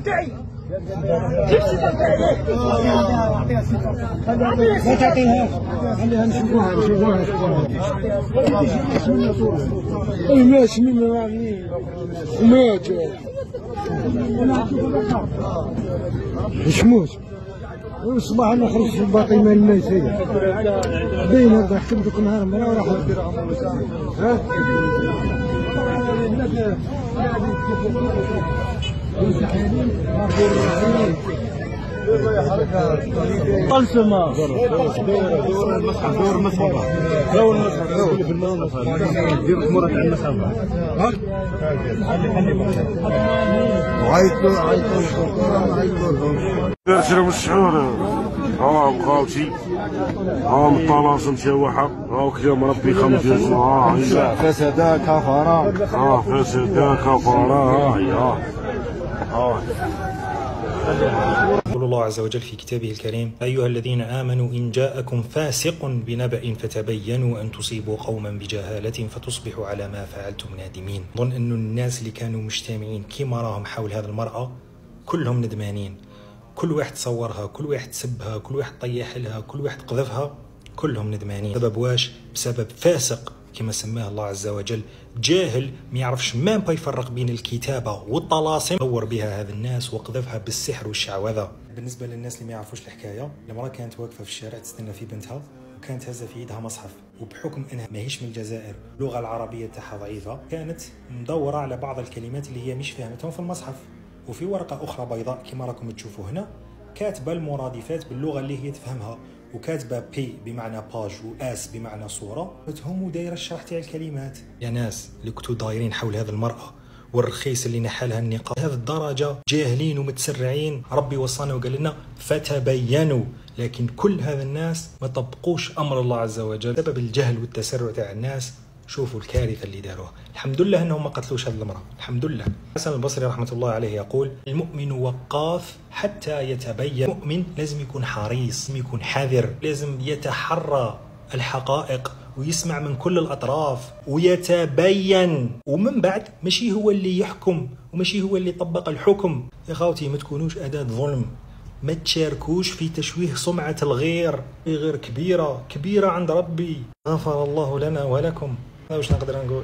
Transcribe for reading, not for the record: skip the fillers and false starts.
تاعي كيف السيجار تاعي؟ ما تعطيهاش، خليها نشوفوها ماشي من مات شموت والصباح انا خرجت في الباقي مال الناس بين هذا حكمت دوك نهار مرة وراح قلسمة دور المصحف في المصحف دير مرة على المصحف عيطوا شرب الشعور بخاوتي الطلاسم شوحة كلام ربي خمس فسدا كفرة فسدا كفرة يقول الله عز وجل في كتابه الكريم: أيها الذين آمنوا إن جاءكم فاسق بنبأ فتبينوا أن تصيبوا قوما بجهالة فتصبحوا على ما فعلتم نادمين. أظن أن الناس اللي كانوا مجتمعين كما راهم حول هذه المرأة كلهم ندمانين، كل واحد صورها، كل واحد سبها، كل واحد طيح لها، كل واحد قذفها، كلهم ندمانين. بسبب واش؟ بسبب فاسق كما سماه الله عز وجل، جاهل ما يعرفش ما يفرق بين الكتابة والطلاسم، صور بها هذا الناس وقذفها بالسحر والشعوذة. بالنسبة للناس اللي ما يعرفوش الحكاية، المرأة كانت واقفة في الشارع تستنى في بنتها وكانت هزة في يدها مصحف، وبحكم انها ماهيش من الجزائر اللغة العربية تاعها ضعيفة كانت مدورة على بعض الكلمات اللي هي مش فاهمتهم في المصحف، وفي ورقة أخرى بيضاء كما راكم تشوفوا هنا كاتبة المرادفات باللغة اللي هي تفهمها، وكاتبه بي بمعنى باج واس بمعنى صوره، هم ودايره الشرح تاع الكلمات. يا ناس اللي كنتوا دايرين حول هذه المراه والرخيص اللي نحالها النقاب هذه الدرجه جاهلين ومتسرعين، ربي وصانا وقال لنا فتبينوا، لكن كل هذا الناس ما طبقوش امر الله عز وجل بسبب الجهل والتسرع تاع الناس. شوفوا الكارثه اللي داروها. الحمد لله انهم ما قتلوش هذه المراه، الحمد لله. حسن البصري رحمه الله عليه يقول: المؤمن وقاف حتى يتبين. المؤمن لازم يكون حريص، لازم يكون حذر، لازم يتحرى الحقائق ويسمع من كل الاطراف ويتبين، ومن بعد ماشي هو اللي يحكم وماشي هو اللي يطبق الحكم. يا خاوتي ما تكونوش اداه ظلم، ما تشاركوش في تشويه سمعه الغير، غير كبيره عند ربي. غفر الله لنا ولكم. هذا واش نقدر نقول.